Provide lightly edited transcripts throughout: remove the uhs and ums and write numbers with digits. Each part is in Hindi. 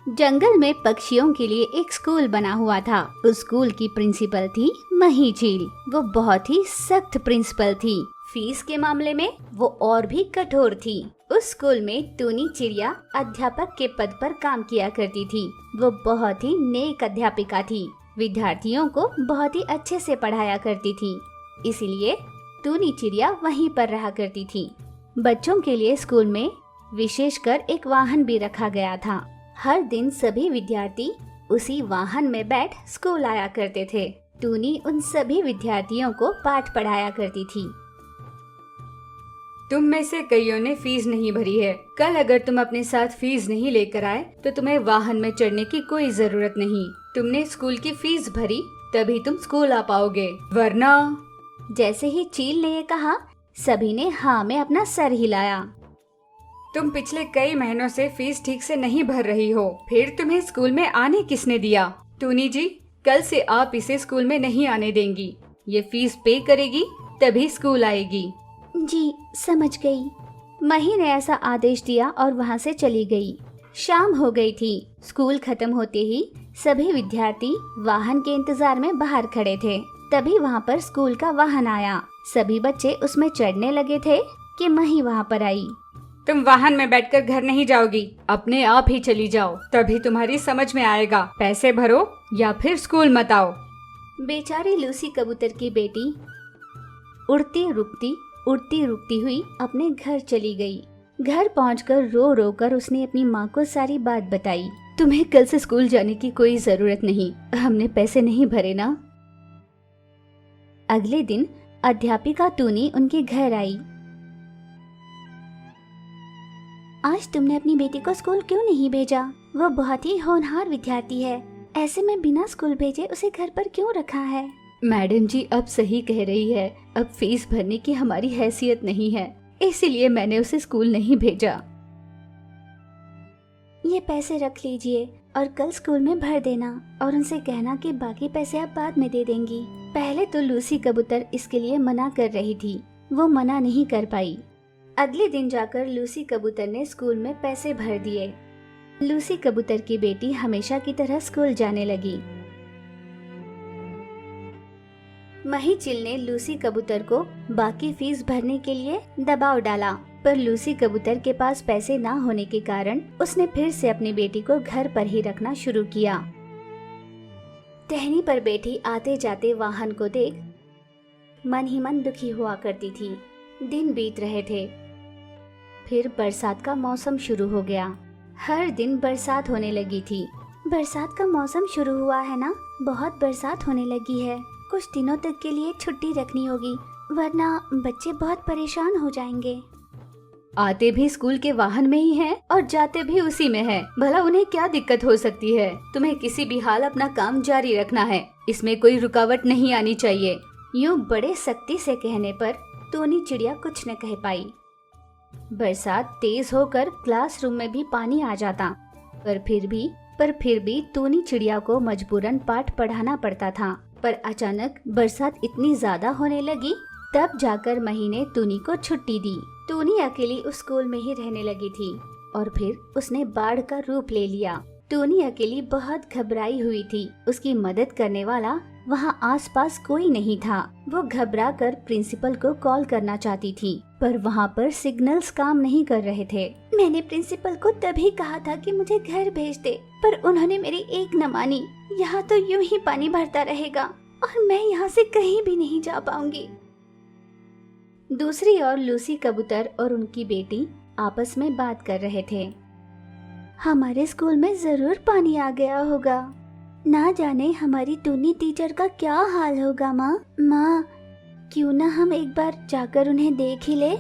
जंगल में पक्षियों के लिए एक स्कूल बना हुआ था। उस स्कूल की प्रिंसिपल थी मही चील। वो बहुत ही सख्त प्रिंसिपल थी। फीस के मामले में वो और भी कठोर थी। उस स्कूल में टूनी चिड़िया अध्यापक के पद पर काम किया करती थी। वो बहुत ही नेक अध्यापिका थी। विद्यार्थियों को बहुत ही अच्छे से पढ़ाया करती थी। इसीलिए टूनी चिड़िया वहीं पर रहा करती थी। बच्चों के लिए स्कूल में विशेषकर एक वाहन भी रखा गया था। हर दिन सभी विद्यार्थी उसी वाहन में बैठ स्कूल आया करते थे। टूनी उन सभी विद्यार्थियों को पाठ पढ़ाया करती थी। तुम में से कईयों ने फीस नहीं भरी है। कल अगर तुम अपने साथ फीस नहीं लेकर आए तो तुम्हें वाहन में चढ़ने की कोई जरूरत नहीं। तुमने स्कूल की फीस भरी तभी तुम स्कूल आ पाओगे, वरना। जैसे ही चील ने ये कहा, सभी ने हाँ में अपना सर हिलाया। तुम पिछले कई महीनों से फीस ठीक से नहीं भर रही हो, फिर तुम्हें स्कूल में आने किसने दिया? टूनी जी, कल से आप इसे स्कूल में नहीं आने देंगी। ये फीस पे करेगी तभी स्कूल आएगी। जी समझ गई। मही ने ऐसा आदेश दिया और वहाँ से चली गई। शाम हो गई थी। स्कूल खत्म होते ही सभी विद्यार्थी वाहन के इंतजार में बाहर खड़े थे। तभी वहाँ पर स्कूल का वाहन आया। सभी बच्चे उसमें चढ़ने लगे थे कि मही वहाँ पर आई। तुम वाहन में बैठकर घर नहीं जाओगी, अपने आप ही चली जाओ, तभी तुम्हारी समझ में आएगा। पैसे भरो या फिर स्कूल मत आओ। बेचारी लूसी कबूतर की बेटी उड़ती रुकती हुई अपने घर चली गई। घर पहुंचकर रो रो कर उसने अपनी माँ को सारी बात बताई। तुम्हें कल से स्कूल जाने की कोई जरूरत नहीं, हमने पैसे नहीं भरे ना। अगले दिन अध्यापिका टूनी उनके घर आई। आज तुमने अपनी बेटी को स्कूल क्यों नहीं भेजा? वो बहुत ही होनहार विद्यार्थी है। ऐसे में बिना स्कूल भेजे उसे घर पर क्यों रखा है? मैडम जी अब सही कह रही है। अब फीस भरने की हमारी हैसियत नहीं है, इसीलिए मैंने उसे स्कूल नहीं भेजा। ये पैसे रख लीजिए और कल स्कूल में भर देना और उनसे कहना कि बाकी पैसे आप बाद में दे देंगी। पहले तो लूसी कबूतर इसके लिए मना कर रही थी। वो मना नहीं कर पाई। अगले दिन जाकर लूसी कबूतर ने स्कूल में पैसे भर दिए। लूसी कबूतर की बेटी हमेशा की तरह स्कूल जाने लगी। मही चिल ने लूसी कबूतर को बाकी फीस भरने के लिए दबाव डाला, पर लूसी कबूतर के पास पैसे ना होने के कारण उसने फिर से अपनी बेटी को घर पर ही रखना शुरू किया। टहनी पर बैठी आते जाते वाहन को देख मन ही मन दुखी हुआ करती थी। दिन बीत रहे थे। फिर बरसात का मौसम शुरू हो गया। हर दिन बरसात होने लगी थी। बरसात का मौसम शुरू हुआ है ना, बहुत बरसात होने लगी है। कुछ दिनों तक के लिए छुट्टी रखनी होगी, वरना बच्चे बहुत परेशान हो जाएंगे। आते भी स्कूल के वाहन में ही हैं और जाते भी उसी में हैं। भला उन्हें क्या दिक्कत हो सकती है? तुम्हें किसी भी हाल अपना काम जारी रखना है, इसमें कोई रुकावट नहीं आनी चाहिए। यूँ बड़े सख्ती से कहने पर टूनी चिड़िया कुछ न कह पाई। बरसात तेज होकर क्लासरूम में भी पानी आ जाता, पर फिर भी टूनी चिड़िया को मजबूरन पाठ पढ़ाना पड़ता था। पर अचानक बरसात इतनी ज्यादा होने लगी, तब जाकर मही ने टूनी को छुट्टी दी। टूनी अकेली उस स्कूल में ही रहने लगी थी और फिर उसने बाढ़ का रूप ले लिया। टूनी अकेली बहुत घबराई हुई थी। उसकी मदद करने वाला वहाँ आसपास कोई नहीं था। वो घबरा कर प्रिंसिपल को कॉल करना चाहती थी, पर वहाँ पर सिग्नल्स काम नहीं कर रहे थे। मैंने प्रिंसिपल को तभी कहा था कि मुझे घर भेज दे, पर उन्होंने मेरी एक न मानी। यहाँ तो यूं ही पानी भरता रहेगा और मैं यहाँ से कहीं भी नहीं जा पाऊंगी। दूसरी ओर लूसी कबूतर और उनकी बेटी आपस में बात कर रहे थे। हमारे स्कूल में जरूर पानी आ गया होगा। ना जाने हमारी टूनी टीचर का क्या हाल होगा। माँ, क्यों ना हम एक बार जाकर उन्हें देख ही ले?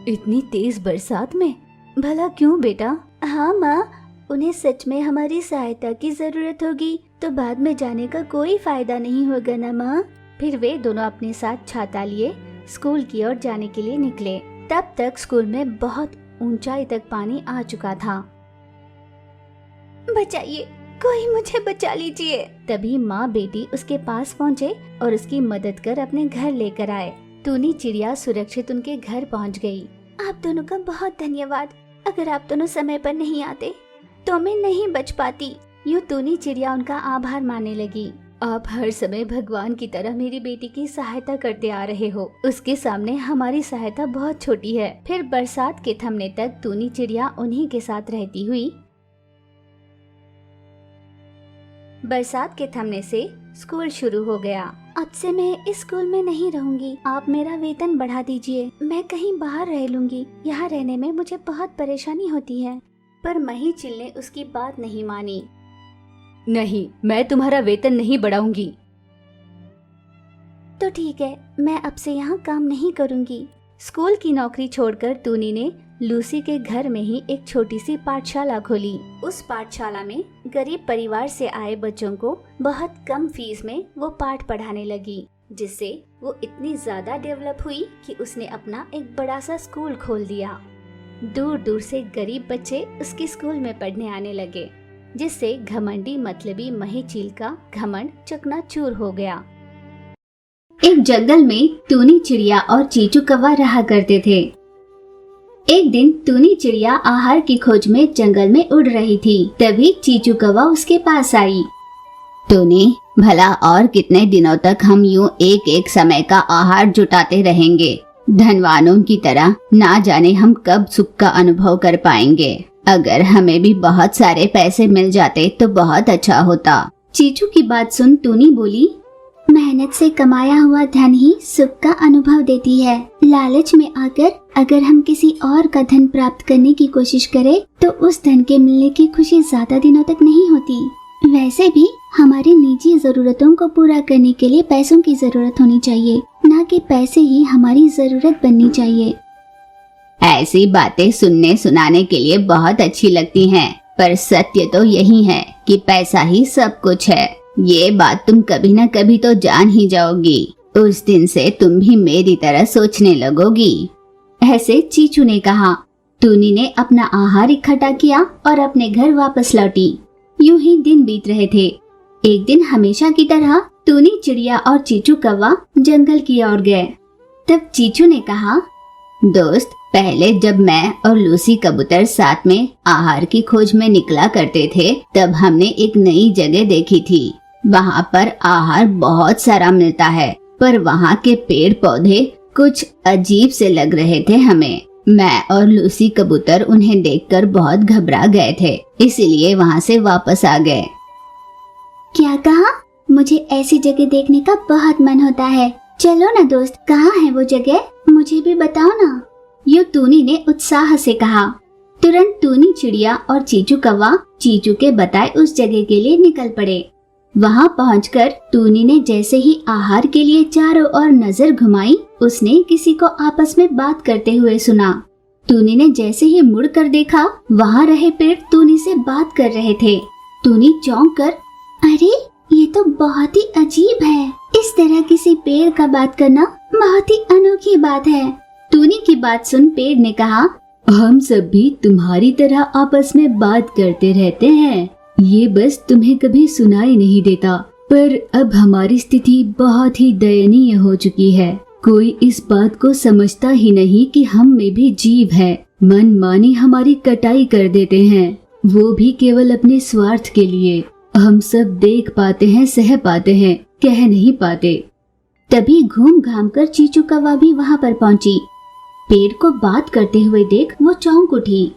इतनी तेज बरसात में? भला क्यों बेटा? हाँ माँ, उन्हें सच में हमारी सहायता की जरूरत होगी तो बाद में जाने का कोई फायदा नहीं होगा ना माँ। फिर वे दोनों अपने साथ छाता लिए स्कूल की ओर जाने के लिए निकले। तब तक स्कूल में बहुत ऊंचाई तक पानी आ चुका था। बचाइए, कोई मुझे बचा लीजिए। तभी माँ बेटी उसके पास पहुँचे और उसकी मदद कर अपने घर लेकर आए। टूनी चिड़िया सुरक्षित उनके घर पहुँच गई। आप दोनों का बहुत धन्यवाद। अगर आप दोनों समय पर नहीं आते तो मैं नहीं बच पाती। यूं टूनी चिड़िया उनका आभार मानने लगी। आप हर समय भगवान की तरह मेरी बेटी की सहायता करते आ रहे हो। उसके सामने हमारी सहायता बहुत छोटी है। फिर बरसात के थमने तक टूनी चिड़िया उन्हीं के साथ रहती हुई। बरसात के थमने से स्कूल शुरू हो गया। अब से मैं इस स्कूल में नहीं रहूंगी। आप मेरा वेतन बढ़ा दीजिए। मैं कहीं बाहर रह लूंगी। यहाँ रहने में मुझे बहुत परेशानी होती है। पर मही चिल ने उसकी बात नहीं मानी। नहीं, मैं तुम्हारा वेतन नहीं बढ़ाऊंगी। तो ठीक है, मैं अब से यहाँ काम नहीं करूंगी। स्कूल की नौकरी छोड़कर टूनी ने लूसी के घर में ही एक छोटी सी पाठशाला खोली। उस पाठशाला में गरीब परिवार से आए बच्चों को बहुत कम फीस में वो पाठ पढ़ाने लगी, जिससे वो इतनी ज्यादा डेवलप हुई कि उसने अपना एक बड़ा सा स्कूल खोल दिया। दूर दूर से गरीब बच्चे उसके स्कूल में पढ़ने आने लगे, जिससे घमंडी मतलबी मही चील का घमंड चकनाचूर हो गया। एक जंगल में टूनी चिड़िया और चीचू कौवा रहा करते थे। एक दिन टूनी चिड़िया आहार की खोज में जंगल में उड़ रही थी। तभी चीचू कौवा उसके पास आई। टूनी, भला और कितने दिनों तक हम यूं एक एक समय का आहार जुटाते रहेंगे? धनवानों की तरह ना जाने हम कब सुख का अनुभव कर पाएंगे। अगर हमें भी बहुत सारे पैसे मिल जाते तो बहुत अच्छा होता। चीचू की बात सुन टूनी बोली, मेहनत से कमाया हुआ धन ही सुख का अनुभव देती है। लालच में आकर अगर हम किसी और का धन प्राप्त करने की कोशिश करें तो उस धन के मिलने की खुशी ज्यादा दिनों तक नहीं होती। वैसे भी हमारी निजी जरूरतों को पूरा करने के लिए पैसों की जरूरत होनी चाहिए, न कि पैसे ही हमारी जरूरत बननी चाहिए। ऐसी बातें सुनने सुनाने के लिए बहुत अच्छी लगती हैं, पर सत्य तो यही है कि पैसा ही सब कुछ है। ये बात तुम कभी न कभी तो जान ही जाओगी। उस दिन से तुम भी मेरी तरह सोचने लगोगी। ऐसे चीचू ने कहा। टूनी ने अपना आहार इकट्ठा किया और अपने घर वापस लौटी। यूं ही दिन बीत रहे थे। एक दिन हमेशा की तरह टूनी चिड़िया और चीचू कौवा जंगल की ओर गए। तब चीचू ने कहा, दोस्त, पहले जब मैं और लूसी कबूतर साथ में आहार की खोज में निकला करते थे, तब हमने एक नई जगह देखी थी। वहाँ पर आहार बहुत सारा मिलता है, पर वहाँ के पेड़ पौधे कुछ अजीब से लग रहे थे हमें। मैं और लूसी कबूतर उन्हें देखकर बहुत घबरा गए थे, इसीलिए वहाँ से वापस आ गए। क्या कहा? मुझे ऐसी जगह देखने का बहुत मन होता है। चलो ना दोस्त, कहाँ है वो जगह? मुझे भी बताओ ना। यूं टूनी ने उत्साह से कहा। तुरंत टूनी चिड़िया और चीचू कौवा चीचू के बताए उस जगह के लिए निकल पड़े। वहां पहुंचकर टूनी ने जैसे ही आहार के लिए चारों ओर नजर घुमाई, उसने किसी को आपस में बात करते हुए सुना। टूनी ने जैसे ही मुड़कर देखा, वहां रहे पेड़ टूनी से बात कर रहे थे। टूनी चौंक कर, अरे ये तो बहुत ही अजीब है। इस तरह किसी पेड़ का बात करना बहुत ही अनोखी बात है। टूनी की बात सुन पेड़ ने कहा, हम सब भी तुम्हारी तरह आपस में बात करते रहते हैं। ये बस तुम्हें कभी सुनाई नहीं देता, पर अब हमारी स्थिति बहुत ही दयनीय हो चुकी है। कोई इस बात को समझता ही नहीं कि हम में भी जीव है। मन मानी हमारी कटाई कर देते हैं, वो भी केवल अपने स्वार्थ के लिए। हम सब देख पाते हैं, सह पाते हैं, कह नहीं पाते। तभी घूम घाम कर चीचू कौवा भी वहाँ पर पहुँची। पेड़ को बात करते हुए देख वो चौंक उठी।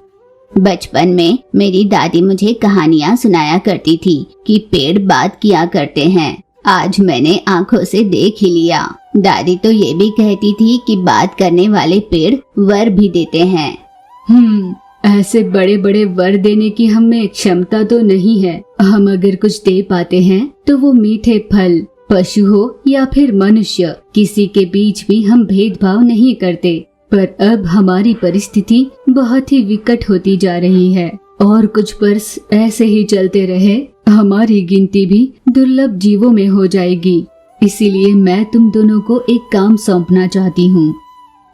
बचपन में मेरी दादी मुझे कहानियाँ सुनाया करती थी कि पेड़ बात किया करते हैं। आज मैंने आंखों से देख ही लिया। दादी तो ये भी कहती थी कि बात करने वाले पेड़ वर भी देते हैं। ऐसे बड़े बड़े वर देने की हमें क्षमता तो नहीं है। हम अगर कुछ दे पाते हैं तो वो मीठे फल, पशु हो या फिर मनुष्य, किसी के बीच भी हम भेदभाव नहीं करते। पर अब हमारी परिस्थिति बहुत ही विकट होती जा रही है और कुछ वर्ष ऐसे ही चलते रहे, हमारी गिनती भी दुर्लभ जीवों में हो जाएगी। इसीलिए मैं तुम दोनों को एक काम सौंपना चाहती हूँ।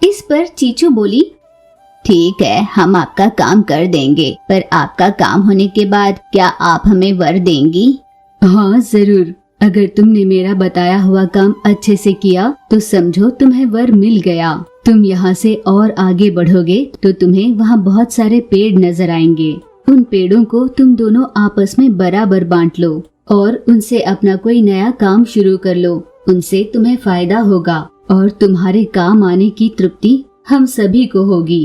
इस पर चीचू बोली, ठीक है, हम आपका काम कर देंगे, पर आपका काम होने के बाद क्या आप हमें वर देंगी? हाँ जरूर। अगर तुमने मेरा बताया हुआ काम अच्छे से किया तो समझो तुम्हें वर मिल गया। तुम यहाँ से और आगे बढ़ोगे तो तुम्हें वहाँ बहुत सारे पेड़ नजर आएंगे उन पेड़ों को तुम दोनों आपस में बराबर बांट लो और उनसे अपना कोई नया काम शुरू कर लो। उनसे तुम्हें फायदा होगा और तुम्हारे काम आने की तृप्ति हम सभी को होगी।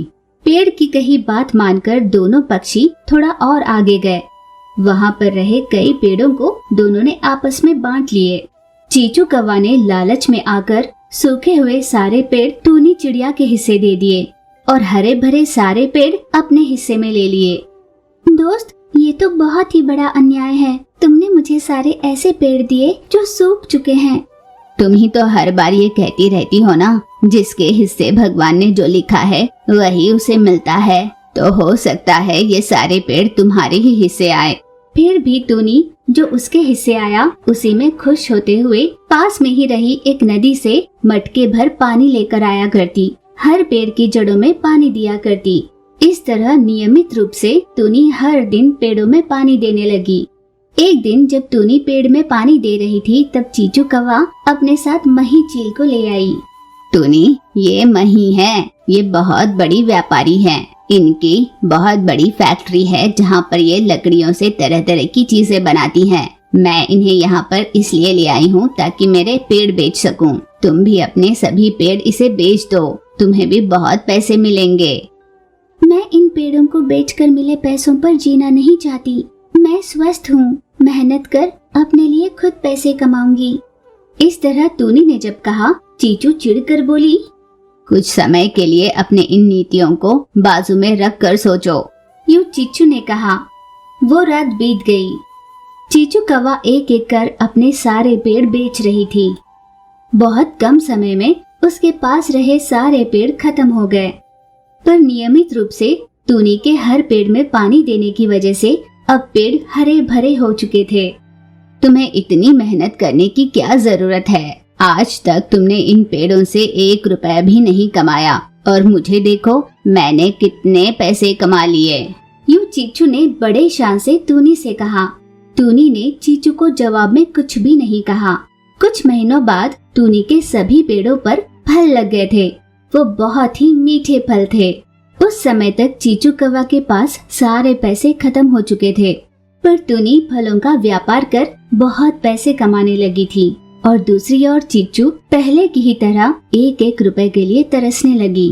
पेड़ की कही बात मानकर दोनों पक्षी थोड़ा और आगे गए। वहाँ पर रहे कई पेड़ों को दोनों ने आपस में बांट लिए। चीचू कौवा ने लालच में आकर सूखे हुए सारे पेड़ टूनी चिड़िया के हिस्से दे दिए और हरे भरे सारे पेड़ अपने हिस्से में ले लिए। दोस्त, ये तो बहुत ही बड़ा अन्याय है। तुमने मुझे सारे ऐसे पेड़ दिए जो सूख चुके हैं। तुम ही तो हर बार ये कहती रहती हो ना, जिसके हिस्से भगवान ने जो लिखा है वही उसे मिलता है। तो हो सकता है ये सारे पेड़ तुम्हारे ही हिस्से आए। फिर भी टूनी जो उसके हिस्से आया उसी में खुश होते हुए पास में ही रही एक नदी से मटके भर पानी लेकर आया करती। हर पेड़ की जड़ों में पानी दिया करती। इस तरह नियमित रूप से टूनी हर दिन पेड़ों में पानी देने लगी। एक दिन जब टूनी पेड़ में पानी दे रही थी तब चीचू कौवा अपने साथ मही चील को ले आई। टूनी, ये मही है, ये बहुत बड़ी व्यापारी है। इनकी बहुत बड़ी फैक्ट्री है जहाँ पर ये लकड़ियों से तरह तरह की चीजें बनाती हैं। मैं इन्हें यहाँ पर इसलिए ले आई हूँ ताकि मेरे पेड़ बेच सकूँ। तुम भी अपने सभी पेड़ इसे बेच दो, तुम्हें भी बहुत पैसे मिलेंगे। मैं इन पेड़ों को बेचकर मिले पैसों पर जीना नहीं चाहती। मैं स्वस्थ हूँ, मेहनत कर अपने लिए खुद पैसे कमाऊंगी। इस तरह टूनी ने जब कहा, चीचू चिढ़कर बोली, कुछ समय के लिए अपने इन नीतियों को बाजू में रख कर सोचो। यूं चीचू ने कहा। वो रात बीत गई। चीचू कौवा एक एक कर अपने सारे पेड़ बेच रही थी। बहुत कम समय में उसके पास रहे सारे पेड़ खत्म हो गए। पर नियमित रूप से टूनी के हर पेड़ में पानी देने की वजह से अब पेड़ हरे भरे हो चुके थे। तुम्हें इतनी मेहनत करने की क्या जरूरत है? आज तक तुमने इन पेड़ों से 1 रुपया भी नहीं कमाया और मुझे देखो, मैंने कितने पैसे कमा लिए। यूं चीचू ने बड़े शान से टूनी से कहा। टूनी ने चीचू को जवाब में कुछ भी नहीं कहा। कुछ महीनों बाद टूनी के सभी पेड़ों पर फल लग गए थे। वो बहुत ही मीठे फल थे। उस समय तक चीचू कौवा के पास सारे पैसे खत्म हो चुके थे, पर टूनी फलों का व्यापार कर बहुत पैसे कमाने लगी थी और दूसरी ओर चीचू पहले की ही तरह 1-1 रुपए के लिए तरसने लगी।